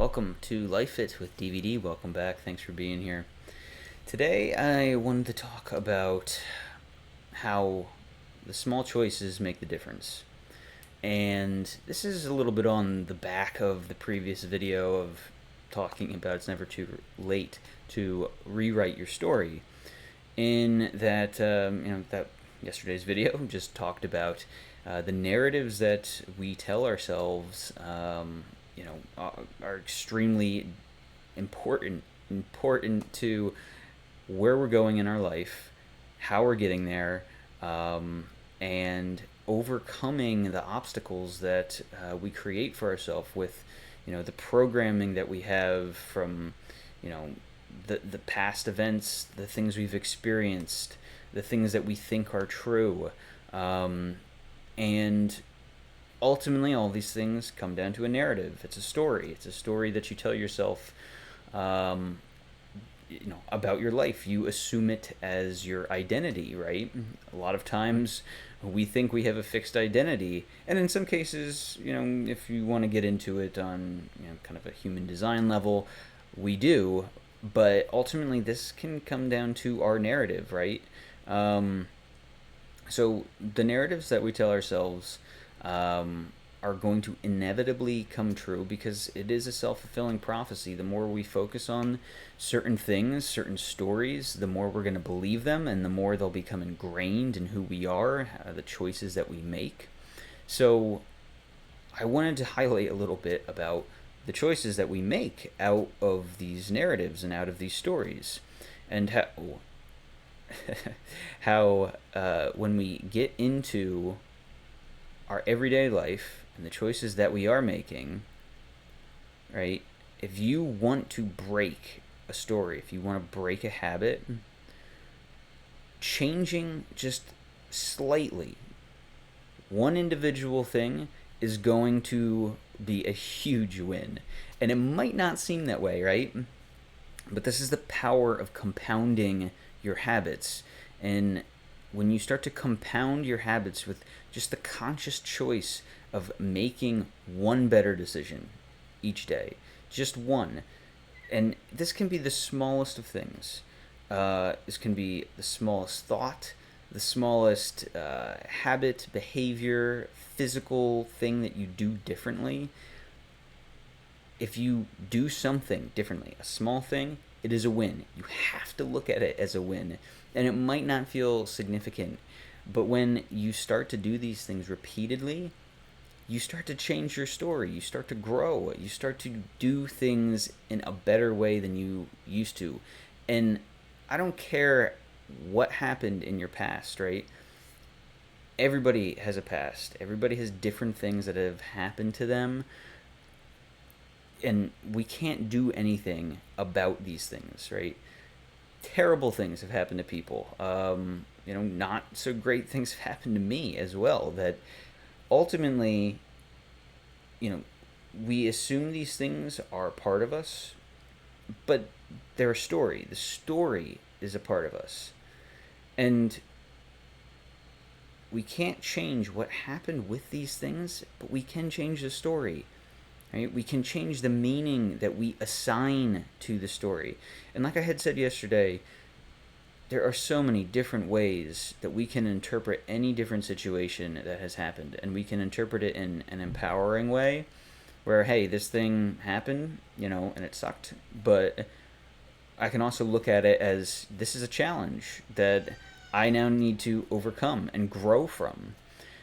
Welcome to Life Fit with DVD. Welcome back. Thanks for being here. Today, I wanted to talk about how the small choices make the difference. And this is a little bit on the back of the previous video of talking about it's never too late to rewrite your story. In that, that yesterday's video just talked about the narratives that we tell ourselves, are extremely important to where we're going in our life, how we're getting there, and overcoming the obstacles that we create for ourselves with, the programming that we have from, the past events, the things we've experienced, the things that we think are true, and ultimately all these things come down to a narrative. It's a story. It's a story that you tell yourself, about your life. You assume it as your identity, right? A lot of times we think we have a fixed identity, and in some cases, if you want to get into it on, kind of a human design level, we do. But ultimately, this can come down to our narrative, right? So the narratives that we tell ourselves are going to inevitably come true because it is a self-fulfilling prophecy. The more we focus on certain things, certain stories, the more we're going to believe them, and the more they'll become ingrained in who we are, the choices that we make. So I wanted to highlight a little bit about the choices that we make out of these narratives and out of these stories, and how when we get into our everyday life and the choices that we are making, right? If you want to break a story, if you want to break a habit, changing just slightly one individual thing is going to be a huge win. And it might not seem that way, right? But this is the power of compounding your habits. And when you start to compound your habits with just the conscious choice of making one better decision each day, just one. And this can be the smallest of things. This can be the smallest thought, the smallest habit, behavior, physical thing that you do differently. If you do something differently, a small thing, it is a win. You have to look at it as a win. And it might not feel significant, but when you start to do these things repeatedly, you start to change your story. You start to grow. You start to do things in a better way than you used to. And I don't care what happened in your past, right? Everybody has a past. Everybody has different things that have happened to them. And we can't do anything about these things, right? Terrible things have happened to people. Not so great things have happened to me as well. That ultimately, we assume these things are part of us, but they're a story. The story is a part of us. And we can't change what happened with these things, but we can change the story. Right? We can change the meaning that we assign to the story. And like I had said yesterday, there are so many different ways that we can interpret any different situation that has happened. And we can interpret it in an empowering way where, hey, this thing happened, and it sucked. But I can also look at it as this is a challenge that I now need to overcome and grow from.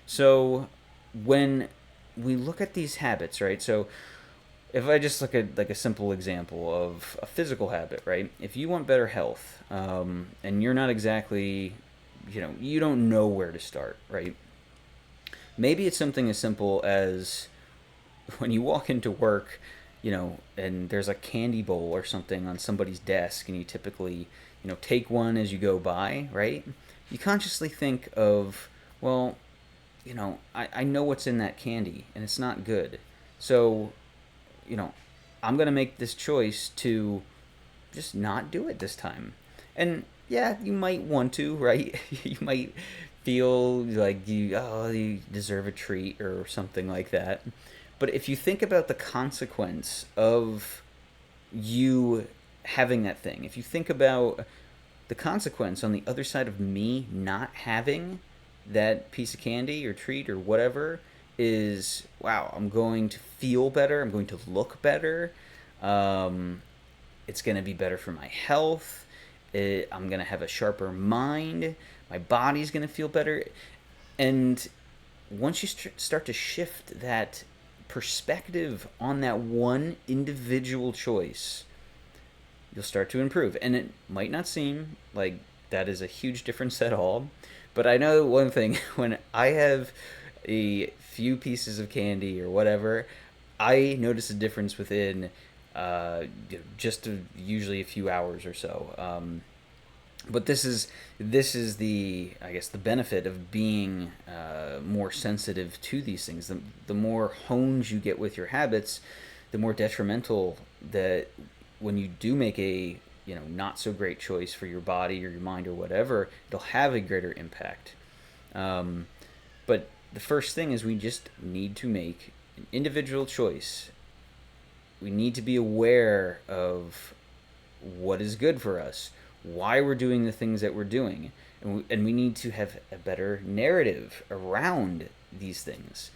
So when we look at these habits, right? So if I just look at like a simple example of a physical habit, right? If you want better health, and you're not exactly, you don't know where to start, right? Maybe it's something as simple as when you walk into work, and there's a candy bowl or something on somebody's desk, and you typically, take one as you go by, right? You consciously think of, well, I know what's in that candy and it's not good. So, I'm going to make this choice to just not do it this time. And yeah, you might want to, right? You might feel like you deserve a treat or something like that. But if you think about the consequence of you having that thing, if you think about the consequence on the other side of me not having that piece of candy or treat or whatever, is wow, I'm going to feel better, I'm going to look better, um, it's going to be better for my health, I'm going to have a sharper mind, my body's going to feel better. And once you start to shift that perspective on that one individual choice, you'll start to improve. And it might not seem like that is a huge difference at all, but I know one thing: when I have a few pieces of candy or whatever, I notice a difference within usually a few hours or so. But this is the, I guess, the benefit of being more sensitive to these things. The more honed you get with your habits, the more detrimental that when you do make a not so great choice for your body or your mind or whatever, it'll have a greater impact. But the first thing is we just need to make an individual choice. We need to be aware of what is good for us, why we're doing the things that we're doing, and we need to have a better narrative around these things.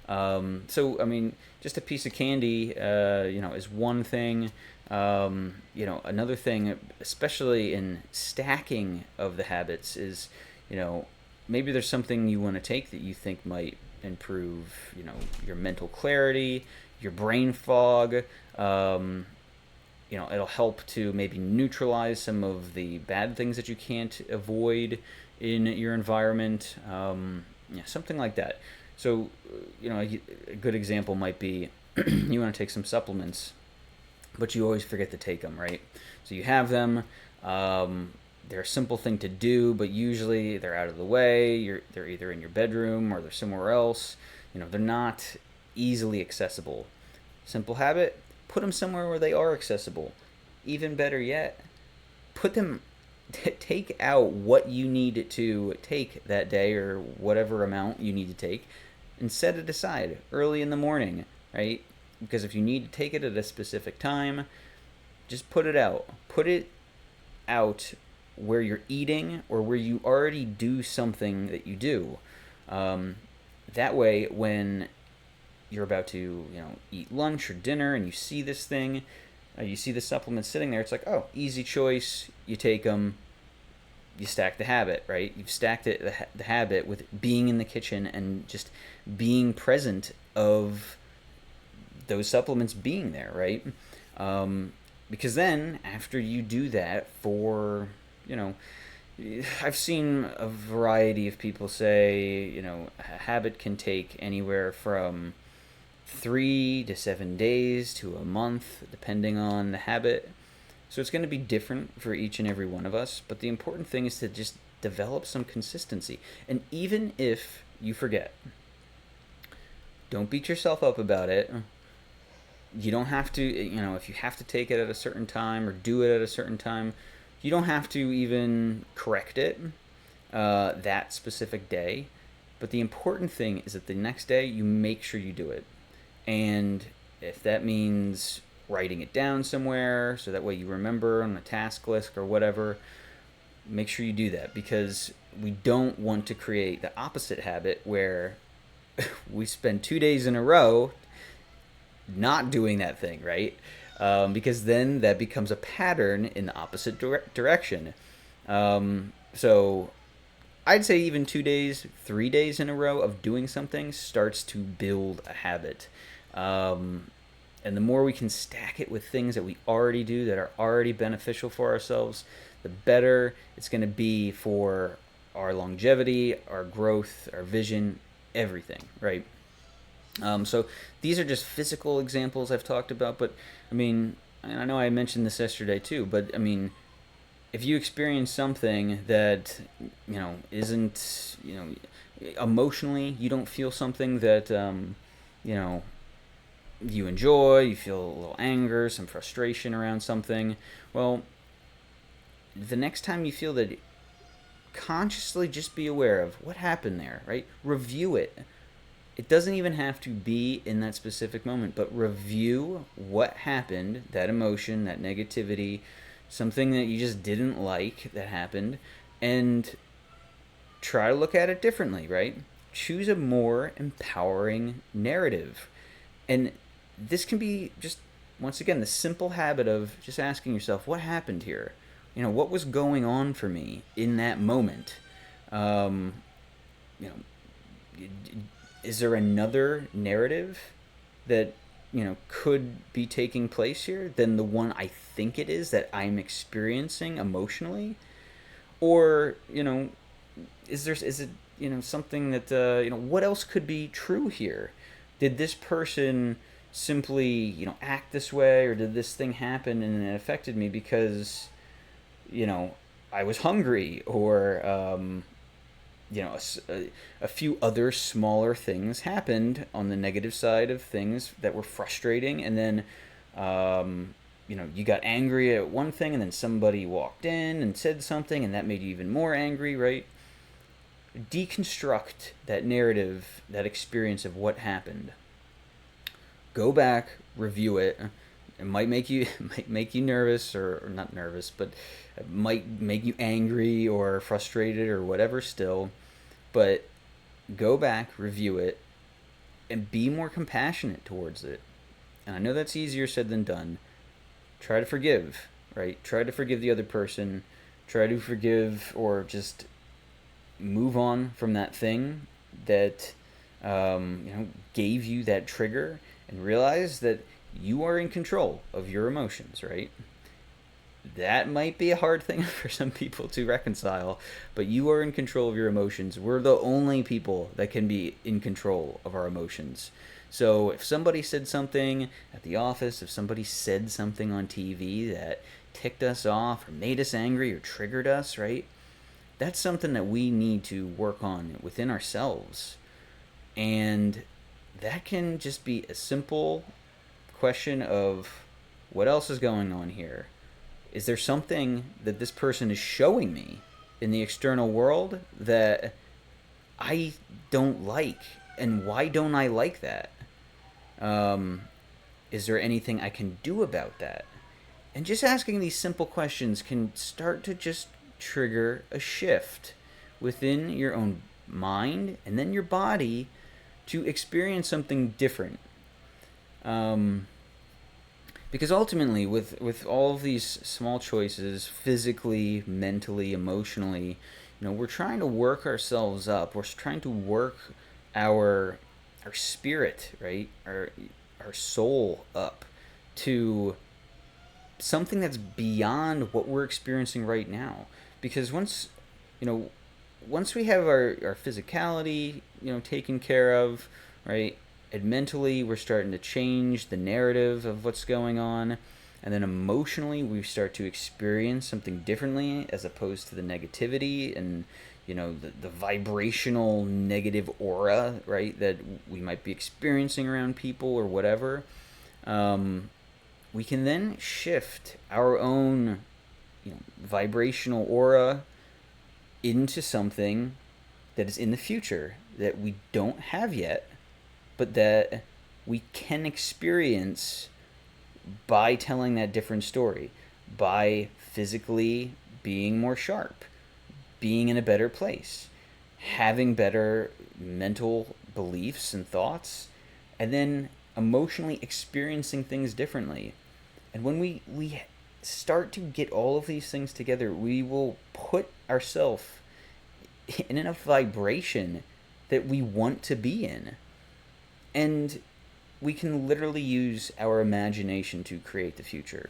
So, I mean, just a piece of candy, is one thing. Another thing, especially in stacking of the habits, is, maybe there's something you want to take that you think might improve, your mental clarity, your brain fog. It'll help to maybe neutralize some of the bad things that you can't avoid in your environment. Something like that. So, a good example might be you want to take some supplements, but you always forget to take them, right? So you have them. They're a simple thing to do, but usually they're out of the way. They're either in your bedroom or they're somewhere else. They're not easily accessible. Simple habit: put them somewhere where they are accessible. Even better yet, take out what you need to take that day or whatever amount you need to take, and set it aside early in the morning, right? Because if you need to take it at a specific time, just put it out. Put it out where you're eating or where you already do something that you do. That way, when you're about to, eat lunch or dinner and you see this thing, you see the supplement sitting there, it's like, oh, easy choice. You take them, you stack the habit, right? You've stacked the habit with being in the kitchen and just being present of those supplements being there, right? Because then after you do that for, I've seen a variety of people say, a habit can take anywhere from 3 to 7 days to a month, depending on the habit. So it's going to be different for each and every one of us. But the important thing is to just develop some consistency. And even if you forget, don't beat yourself up about it. You don't have to, if you have to take it at a certain time or do it at a certain time, you don't have to even correct it that specific day. But the important thing is that the next day you make sure you do it. And if that means writing it down somewhere so that way you remember on a task list or whatever, make sure you do that, because we don't want to create the opposite habit where we spend 2 days in a row not doing that thing, right? Because then that becomes a pattern in the opposite direction. So I'd say even 2 days, 3 days in a row of doing something starts to build a habit. And the more we can stack it with things that we already do that are already beneficial for ourselves, the better it's going to be for our longevity, our growth, our vision, everything, right? So these are just physical examples I've talked about, but I mean, and I know I mentioned this yesterday too, but I mean, if you experience something that, isn't, emotionally, you don't feel something that, you enjoy, you feel a little anger, some frustration around something, well, the next time you feel that, consciously just be aware of what happened there, right? Review it. It doesn't even have to be in that specific moment, but review what happened, that emotion, that negativity, something that you just didn't like that happened, and try to look at it differently, right? Choose a more empowering narrative. And this can be just, once again, the simple habit of just asking yourself, what happened here? What was going on for me in that moment? Um, you know, is there another narrative that could be taking place here than the one I think it is that I'm experiencing emotionally? Or is it something that what else could be true here? Did this person simply act this way, or did this thing happen and it affected me because you know I was hungry, or a few other smaller things happened on the negative side of things that were frustrating, and then you got angry at one thing, and then somebody walked in and said something, and that made you even more angry, right? Deconstruct that narrative, that experience of what happened. Go back, review it. It might make you might make you nervous, or not nervous, but it might make you angry or frustrated or whatever still. But go back, review it, and be more compassionate towards it. And I know that's easier said than done. Try to forgive, right? Try to forgive the other person. Try to forgive, or just move on from that thing that gave you that trigger, and realize that you are in control of your emotions, right? That might be a hard thing for some people to reconcile, but you are in control of your emotions. We're the only people that can be in control of our emotions. So if somebody said something at the office, if somebody said something on TV that ticked us off or made us angry or triggered us, right? That's something that we need to work on within ourselves. And that can just be a simple question of, what else is going on here? Is there something that this person is showing me in the external world that I don't like? And why don't I like that? Is there anything I can do about that? And just asking these simple questions can start to just trigger a shift within your own mind and then your body to experience something different. Because ultimately, with all of these small choices, physically, mentally, emotionally, we're trying to work ourselves up. We're trying to work our spirit, right? Our soul up to something that's beyond what we're experiencing right now. Because once we have our physicality taken care of, right, and mentally we're starting to change the narrative of what's going on, and then emotionally we start to experience something differently as opposed to the negativity and the vibrational negative aura, right, that we might be experiencing around people or whatever. We can then shift our own vibrational aura into something that is in the future that we don't have yet, but that we can experience by telling that different story, by physically being more sharp, being in a better place, having better mental beliefs and thoughts, and then emotionally experiencing things differently. And when we start to get all of these things together, we will put ourselves in enough vibration that we want to be in. And we can literally use our imagination to create the future.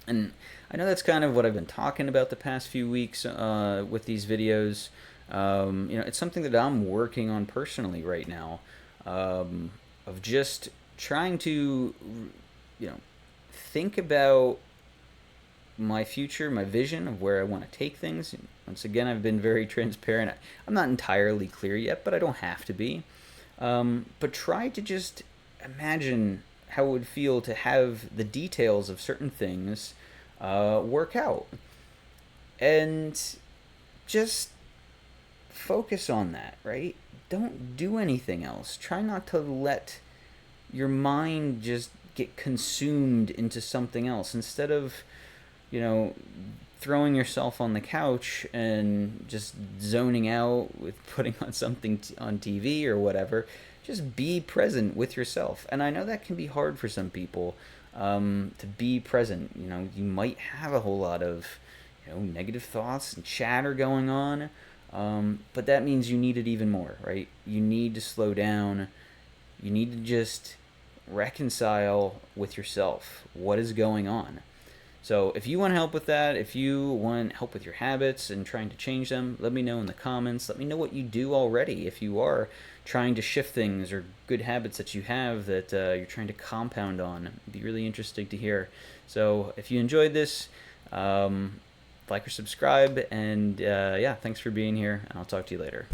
And I know that's kind of what I've been talking about the past few weeks with these videos. It's something that I'm working on personally right now, of just trying to, think about my future, my vision of where I want to take things. Once again, I've been very transparent. I'm not entirely clear yet, but I don't have to be. But try to just imagine how it would feel to have the details of certain things work out. And just focus on that, right? don't do anything else. Try not to let your mind just get consumed into something else. Instead of, you know, throwing yourself on the couch and just zoning out with putting on something on TV or whatever, just be present with yourself. And I know that can be hard for some people, to be present. You know, you might have a whole lot of, negative thoughts and chatter going on, but that means you need it even more, right? You need to slow down. You need to just reconcile with yourself what is going on. So if you want help with that, if you want help with your habits and trying to change them, let me know in the comments. Let me know what you do already. If you are trying to shift things or good habits that you have that you're trying to compound on, it'd be really interesting to hear. So if you enjoyed this, like or subscribe, and yeah, thanks for being here, and I'll talk to you later.